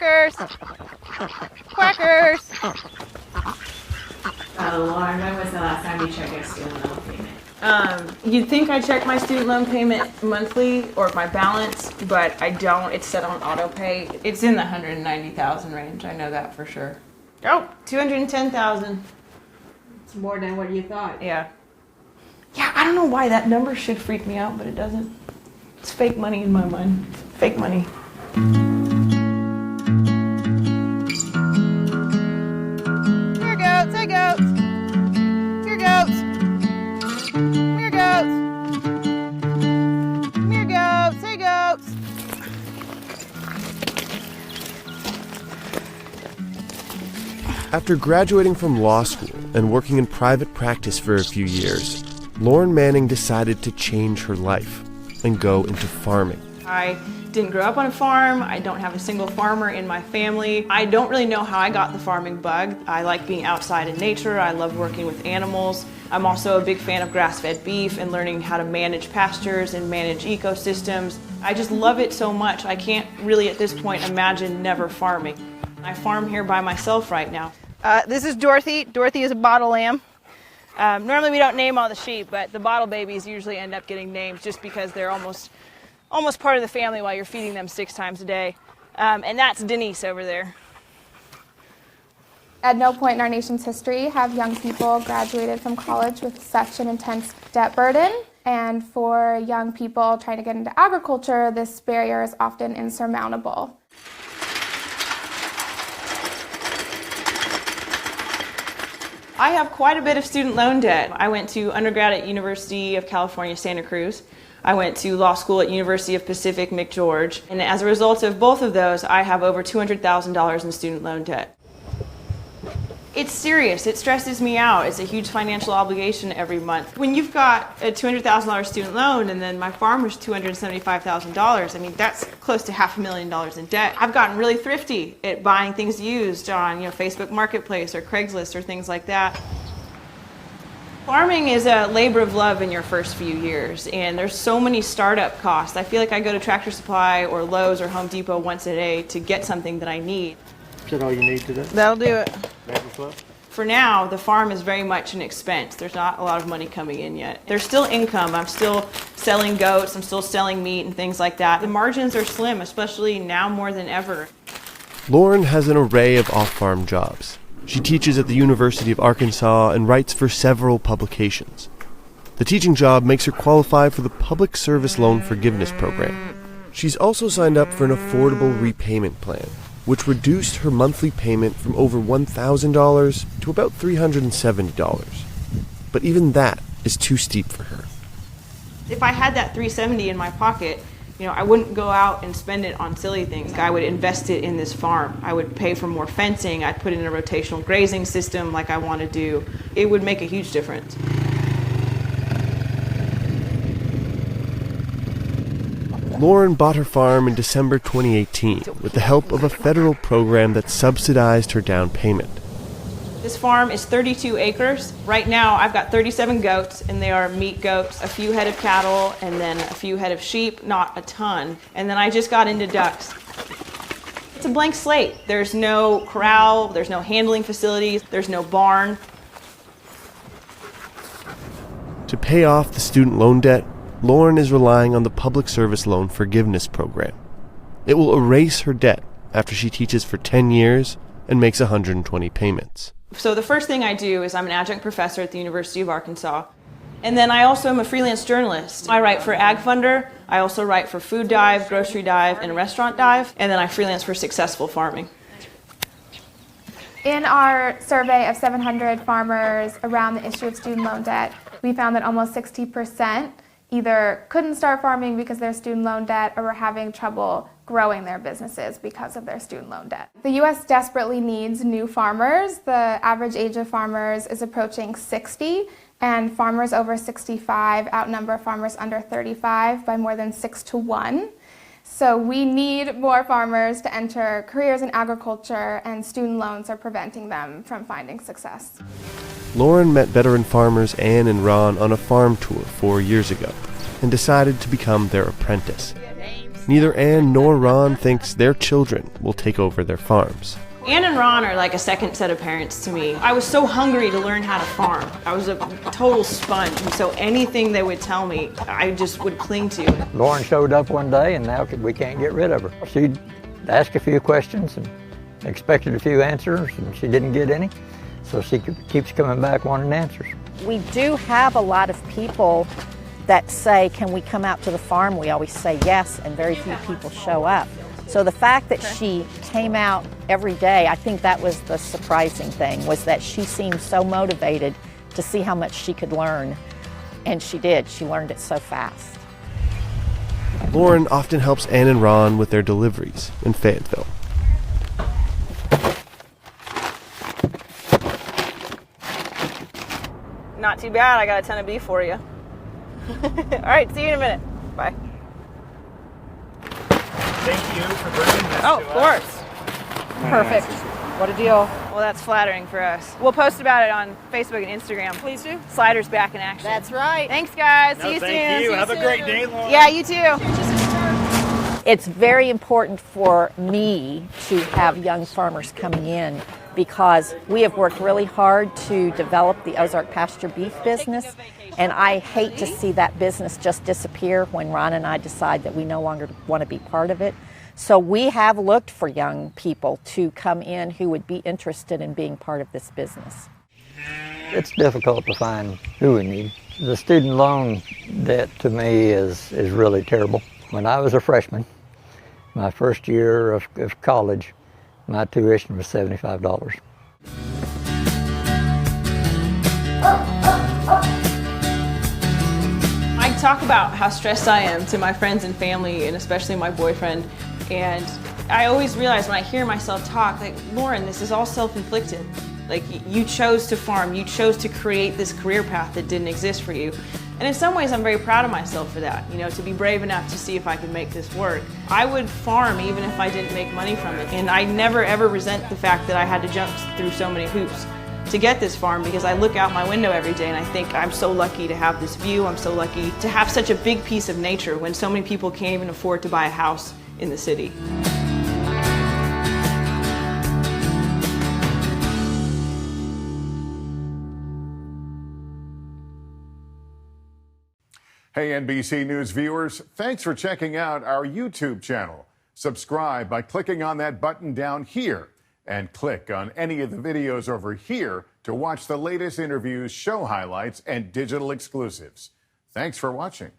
Quackers! Quackers! Lauren, when was the last time you checked your student loan payment? You'd think I check my student loan payment monthly or my balance, but I don't. It's set on auto pay. It's in the 190,000 range. I know that for sure. Oh, 210,000. It's more than what you thought. Yeah. Yeah, I don't know why that number should freak me out, but it doesn't. It's fake money in my mind. Fake money. Here goats, hey goats. Here goats. Here goats. Here goats, hey goats. After graduating from law school and working in private practice for a few years, Lauren Manning decided to change her life and go into farming. I didn't grow up on a farm. I don't have a single farmer in my family. I don't really know how I got the farming bug. I like being outside in nature. I love working with animals. I'm also a big fan of grass-fed beef and learning how to manage pastures and manage ecosystems. I just love it so much. I can't really at this point imagine never farming. I farm here by myself right now. This is Dorothy. Dorothy is a bottle lamb. Normally we don't name all the sheep, but the bottle babies usually end up getting names just because they're almost part of the family while you're feeding them 6 times a day. And that's Denise over there. At no point in our nation's history have young people graduated from college with such an intense debt burden. And for young people trying to get into agriculture, this barrier is often insurmountable. I have quite a bit of student loan debt. I went to undergrad at University of California, Santa Cruz. I went to law school at University of Pacific, McGeorge. And as a result of both of those, I have over $200,000 in student loan debt. It's serious. It stresses me out. It's a huge financial obligation every month. When you've got a $200,000 student loan and then my farmer's $275,000, I mean, that's close to $500,000 in debt. I've gotten really thrifty at buying things used on, Facebook Marketplace or Craigslist or things like that. Farming is a labor of love in your first few years, and there's so many startup costs. I feel like I go to Tractor Supply or Lowe's or Home Depot once a day to get something that I need. Is that all you need today? That'll do it. Maybe. For now, the farm is very much an expense. There's not a lot of money coming in yet. There's still income. I'm still selling goats. I'm still selling meat and things like that. The margins are slim, especially now more than ever. Lauren has an array of off-farm jobs. She teaches at the University of Arkansas and writes for several publications. The teaching job makes her qualify for the Public Service Loan Forgiveness Program. She's also signed up for an affordable repayment plan, which reduced her monthly payment from over $1,000 to about $370. But even that is too steep for her. If I had that $370 in my pocket, I wouldn't go out and spend it on silly things. I would invest it in this farm. I would pay for more fencing. I'd put in a rotational grazing system like I want to do. It would make a huge difference. Lauren bought her farm in December 2018 with the help of a federal program that subsidized her down payment. This farm is 32 acres. Right now I've got 37 goats, and they are meat goats, a few head of cattle, and then a few head of sheep, not a ton. And then I just got into ducks. It's a blank slate. There's no corral, there's no handling facilities, there's no barn. To pay off the student loan debt, Lauren is relying on the Public Service Loan Forgiveness Program. It will erase her debt after she teaches for 10 years and makes 120 payments. So the first thing I do is I'm an adjunct professor at the University of Arkansas. And then I also am a freelance journalist. I write for Ag Funder. I also write for Food Dive, Grocery Dive, and Restaurant Dive. And then I freelance for Successful Farming. In our survey of 700 farmers around the issue of student loan debt, we found that almost 60% either couldn't start farming because of their student loan debt or were having trouble growing their businesses because of their student loan debt. The U.S. desperately needs new farmers. The average age of farmers is approaching 60, and farmers over 65 outnumber farmers under 35 by more than 6 to 1. So we need more farmers to enter careers in agriculture, and student loans are preventing them from finding success. Lauren met veteran farmers Ann and Ron on a farm tour 4 years ago and decided to become their apprentice. neither Ann nor Ron thinks their children will take over their farms. Ann and Ron are like a second set of parents to me. I was so hungry to learn how to farm. I was a total sponge, and so anything they would tell me, I just would cling to. Lauren showed up one day, and now we can't get rid of her. She'd ask a few questions and expected a few answers, and she didn't get any, so she keeps coming back wanting answers. We do have a lot of people that say, can we come out to the farm? We always say yes, and very few people show up. So the fact that she came out every day, I think that was the surprising thing, was that she seemed so motivated to see how much she could learn. And she did. She learned it so fast. Lauren often helps Ann and Ron with their deliveries in Fayetteville. Not too bad. I got a ton of beef for you. All right, see you in a minute. Bye. Thank you for bringing this Oh, to of us. course. Perfect. What a deal. Well, that's flattering for us. We'll post about it on Facebook and Instagram. Please do. Sliders back in action. That's right. Thanks, guys. No, See you soon. thank you. See Have a soon. great day, Lauren. Yeah, you too. It's very important for me to have young farmers coming in because we have worked really hard to develop the Ozark pasture beef business, and I hate to see that business just disappear when Ron and I decide that we no longer want to be part of it. So we have looked for young people to come in who would be interested in being part of this business. It's difficult to find who we need. The student loan debt to me is really terrible. When I was a freshman, my first year of college, my tuition was $75. I talk about how stressed I am to my friends and family, and especially my boyfriend. And I always realize when I hear myself talk, like, Lauren, this is all self-inflicted. Like, you chose to farm, you chose to create this career path that didn't exist for you. And in some ways, I'm very proud of myself for that, you know, to be brave enough to see if I could make this work. I would farm even if I didn't make money from it. And I never ever resent the fact that I had to jump through so many hoops to get this farm, because I look out my window every day and I think I'm so lucky to have this view. I'm so lucky to have such a big piece of nature when so many people can't even afford to buy a house in the city. Hey, NBC News viewers, thanks for checking out our YouTube channel. Subscribe by clicking on that button down here and click on any of the videos over here to watch the latest interviews, show highlights, and digital exclusives. Thanks for watching.